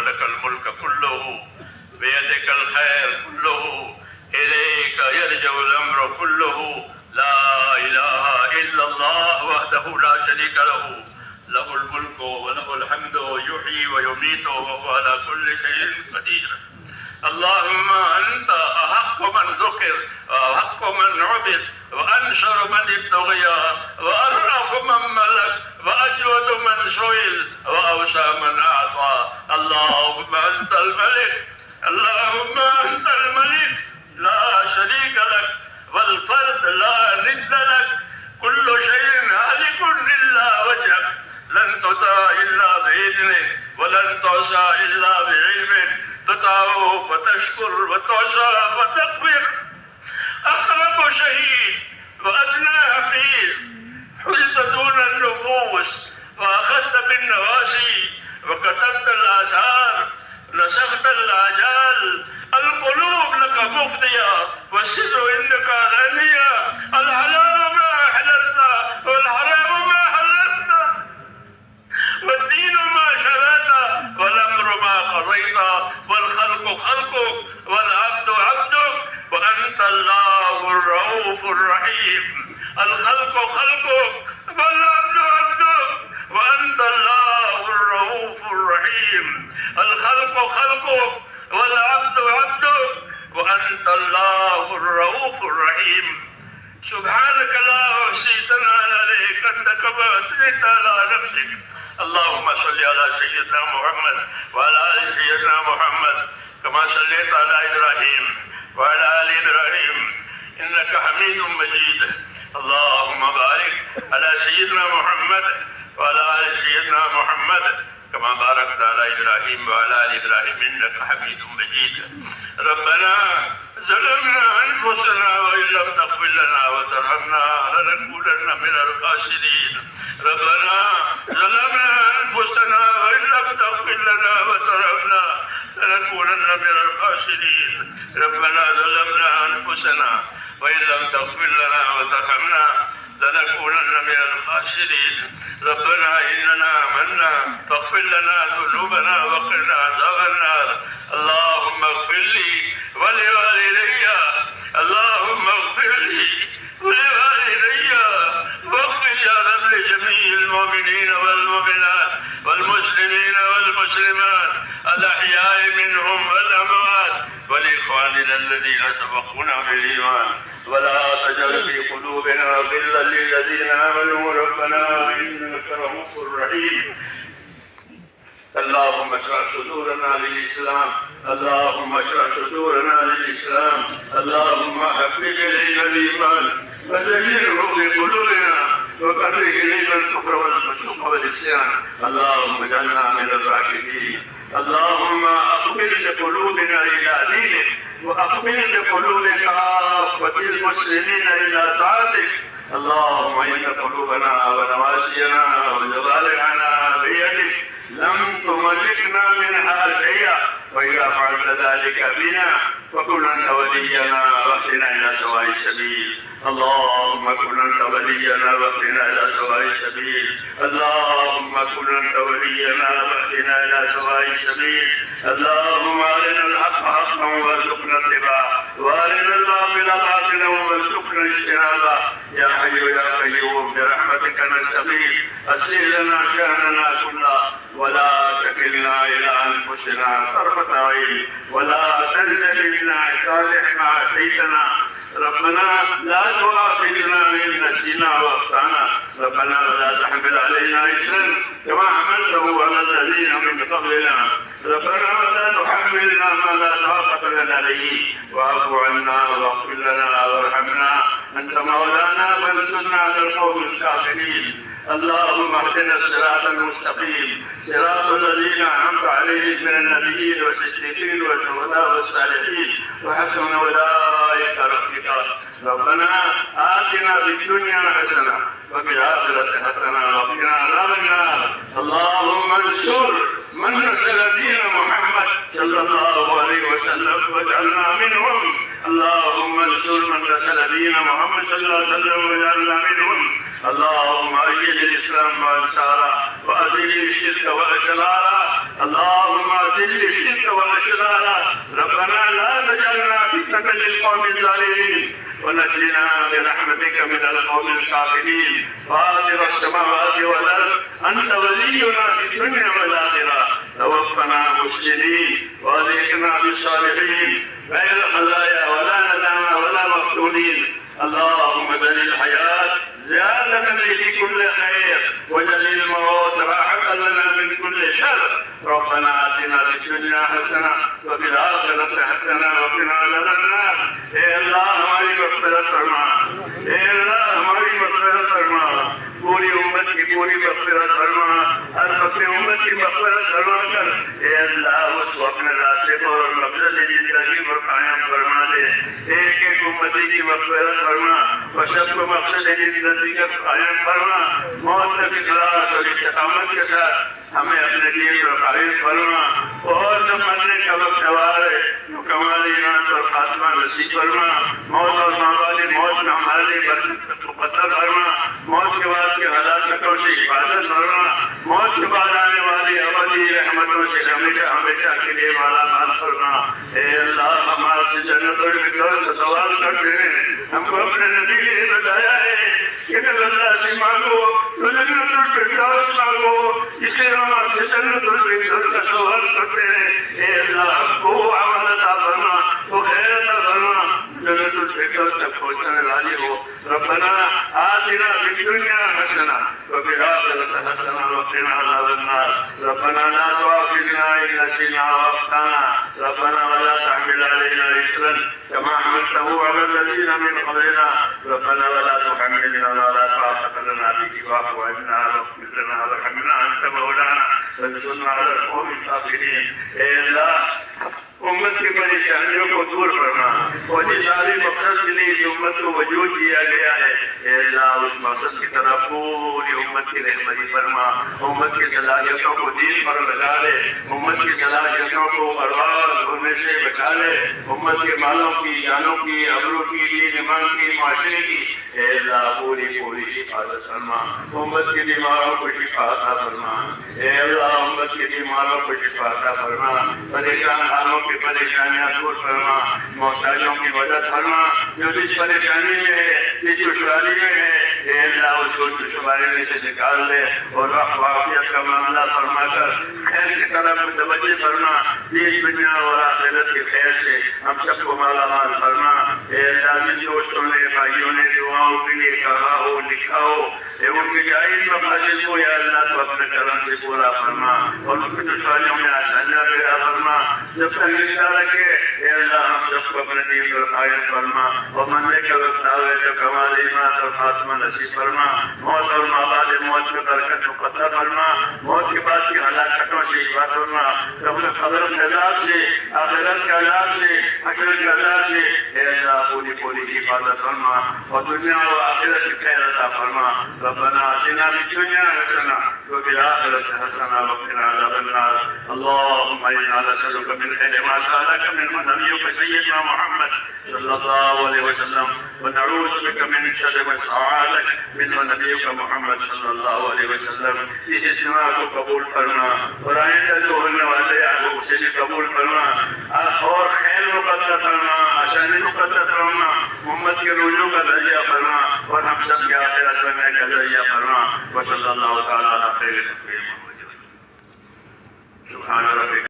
ولك الملك كله بيدك الخير كله إليك يرجع الأمر كله لا إله إلا الله وحده لا شريك له له الملك وله الحمد يحيي ويميت وهو على كل شيء قدير. اللهم أنت أحق من ذكر وأحق من عبد وأنشر من ابتغي وأرأف من ملك وأجود من سئل وأوسع من أعطى. اللهم أنت الملك، اللهم أنت الملك لا شريك لك والفرد لا ند لك، كل شيء هالك إلا وجهك، لن تطاع إلا بإذنك ولن تعصى إلا بعلمك، تطاع فتشكر وتعصى فتغفر. أقرب شهيد وأدنى حفيظ، حلت دون النفوس وأخذت بالنواسي وكتبت الآثار، نسخت الآجال، القلوب لك مفضية والسر عندك علانية، الحلال ما أحللت والحرام ما حللت والدين ما شرعت والأمر ما قضيت والخلق خلقك والعبد عبدك وأنت الله الرؤوف الرحيم. الخلق خلقك والعبد عبدك وأنت الله الرؤوف الرحيم. الخلق خلقك والعبد عبدك وأنت الله الرؤوف الرحيم. سبحانك لا أحصي ثناء عليك أنت كما أثنيت على نفسك. اللهم صل على سيدنا محمد وعلى آل سيدنا محمد كما صليت على إبراهيم وعلى آل إبراهيم إنك حميد مجيد. اللهم بارك على سيدنا محمد وعلى آل سيدنا محمد كما باركت على إبراهيم وعلى آل إبراهيم إنك حميد مجيد. ربنا ظلمنا أنفسنا وإن لم تغفر لنا وترحمنا لنكونن من الخاسرين. ربنا ظلمنا أنفسنا وإن لم تغفر لنا وترحمنا لنكونن من الخاسرين. ربنا ظلمنا أنفسنا وإن لم تغفر لنا وترحمنا لنكونن من الخاسرين. ربنا إننا آمنا فاغفر لنا ذنوبنا وقنا عذاب النار. اللهم اغفر لي ولوالدي، اللهم اغفر لي ولوالدي واغفر يا رب لجميع المؤمنين والمؤمنات والمسلمين والمسلمات الأحياء منهم والأموات ولإخواننا الذين سبقونا بالإيمان ولا تجعل في قلوبنا غلا للذين آمنوا ربنا إنك رؤوف رحيم. اللهم اشرح صدورنا للإسلام، اللهم اشرح صدورنا للإسلام، اللهم حبب إلينا الإيمان وزينه في قلوبنا وكره إلينا الكفر والفسوق والعصيان. اللهم اجعلنا من الراشدين. اللهم أقبل بقلوبنا إلى دينك وأقبل بقلوب كافة المسلمين إلى طاعتك. اللهم إن قلوبنا ونواسينا وجوارحنا بيدك لم تملكنا منها شيئا، وإذا فعلت ذلك بنا فكن أنت ولينا واهدنا إلى سواء السبيل. اللهم كن أنت ولينا واهدنا إلى سواء السبيل. اللهم كن أنت ولينا واهدنا إلى سواء السبيل. اللهم أرنا الحق حقا وارزقنا اتباعه وأرنا الباطل باطلا وارزقنا اجتنابه. يا حي يا قيوم برحمتك نستغيث أصلح لنا شأننا كله ولا تكلنا إلى أنفسنا طرفة عين ولا تنزل منا صالح ما أتيتنا. ربنا لا تؤاخذنا إن نسينا وأخطأنا. ربنا ولا تحمل علينا إثما كما حملته على الذين من قبلنا. ربنا ولا تحملنا ما لا طاقة لنا به واعف عنا واغفر لنا وارحمنا أنت مولانا فانصرنا على القوم الكافرين. اللهم اهدنا الصراط المستقيم صراط الذين أنعمت عليهم من النبيين والصديقين والشهداء والصالحين وحسن أولئك رفيقا. ربنا آتنا في الدنيا حسنة وفي الآخرة حسنة وقنا عذاب النار. اللهم انصر من نصر دين محمد صلى الله عليه وسلم واجعلنا منهم. اللهم انصر من نصر دين محمد صلى الله عليه وسلم واجعلنا منهم. اللهم أيد الإسلام وأنصاره وأذل الشرك وأشراره اللهم اذل الشرك والاشرار ربنا لا تجعلنا فتنة للقوم الظالمين ونجنا برحمتك من القوم الكافرين فاطر السماوات والارض انت ولينا في الدنيا والاخره توفنا مسلمين والحقنا بالصالحين غير خزايا ولا ندامى ولا مفتونين اللهم زل الحياة زيادة في كل خير وجل الموت راحة لنا من كل شر ربنا آتنا في الدنيا حسنة وفي الآخرة حسنة وقنا عذاب النار اے اللہ ہماری مغفرت فرما اے اللہ ہماری مغفرت فرما پوری امت کی پوری مغفرت فرما ہر اپنے امت کی مغفرت فرما کر اے اللہ اس کو اپنے راستے پر اور مقصد زندگی پر قائم فرما دے ایک ایک امتی کی مغفرت فرما اور سب کو مقصد زندگی کا قائم فرما موت تک اخلاص اور استقامت کے ساتھ ہمیں اپنے دین پر قائم فرما اور جب مرنے کا وقت ہے تو کمال ایمان اور خاتمہ نصیب فرما موت اور ماوالی موت میں ہمارے برکت مقدر فرما موت کے بعد کے ہلاکتوں سے حفاظت فرما موت کے بعد آنے والی ابدی رحمتوں سے ہمیشہ ہمیشہ کے لیے مالا مال فرما اے اللہ ہمارے سے جنت اور فردوس کا سوال کرتے ہیں ہم کو اپنے نبی نے بتایا ہے کہ جب اللہ سے مانگو تو جنت اور فردوس مانگو اسے ہمارے جنت اور فردوس کا سوال کرتے ہیں اے اللہ ہم کو عمل عطا فرما تو خیر عطا فرما جنت الفردوس تک پہنچنے والی ہو ربنا آتنا في الدنيا حسنة وفي الآخرة حسنة وقنا عذاب النار ربنا لا تؤاخذنا إن نسينا وأخطأنا ربنا ولا تحمل علينا إصرا كما حملته على الذين من قبلنا ربنا ولا تحملنا ما لا طاقة لنا به واعف عنا واغفر لنا وارحمنا أنت مولانا فانصرنا على القوم الكافرين اے اللہ امت کی پریشانیوں کو دور فرما اور جس سارے مقصد کے لیے اس امت کو وجود دیا گیا ہے اے اللہ اس مقصد کی طرف پوری امت کی رہبری فرما امت کی صلاحیتوں کو دین پر لگا لے امت کی صلاحیتوں کو برباد ہونے سے بچا لے امت کے مالوں کی جانوں کی ابرو کی دین ایمان کی معاشرے کی اے اللہ پوری حفاظت فرما امت کی بیماروں کو شفا عطا فرما اے اللہ امت کی بیماروں کو شفا عطا فرما پریشان حالوں کی پریشانیاں دور فرما محتاجوں کی مدد فرما جو جس پریشانی میں ہے جس دشواری میں ہے اے اللہ اس کو دشواری میں سے نکال لے اور عافیت کا معاملہ فرما کر خیر کی طرف متوجہ فرما دین دنیا اور آخرت کے خیر سے ہم سب کو مالا مال فرما اے اللہ جن دوستوں نے بھائیوں نے دعاؤں کے لیے کہا ہو لکھا ہو اے ان کی جائز مقاصد کو یا اللہ تو اپنے کرم سے پورا فرما اور ان کی دشواریوں میں آسانیاں پیدا فرما جب تک زندہ رکھے اے اللہ ہم سب کو اپنے دین پر قائم فرما اور مرنے کا وقت آوے تو کمال ایمان اور خاتمہ نصیب فرما موت اور مابعد موت میں برکت مقدر فرما موت کے بعد کی ہلاکتوں سے حفاظت فرما قبر کے عذاب سے آخرت کے عذاب سے حشر کے عذاب سے اے اللہ پوری حفاظت فرما اور دنیا و آخرت کی خیر عطا فرما ربنا آتنا في الدنيا حسنة وفي الآخرة حسنة وقنا عذاب النار اللهم إنا نسألك من خير ما سألك منه نبيك سيدنا محمد صلى الله عليه وسلم ونعوذ بك من شر ما استعاذك منه نبيك محمد صلى الله عليه وسلم اس اجتماع کو قبول فرما اور آئندہ جو ہونے والے آپ اسے بھی قبول فرما اور خیر مقدر فرما آسانی مقدر فرما امت کے رجوع کا ذریعہ فرما اور ہم سب کے آخرت بننے کا ذریعہ فرما وصلی اللہ تعالی علی خیر سبحان ربک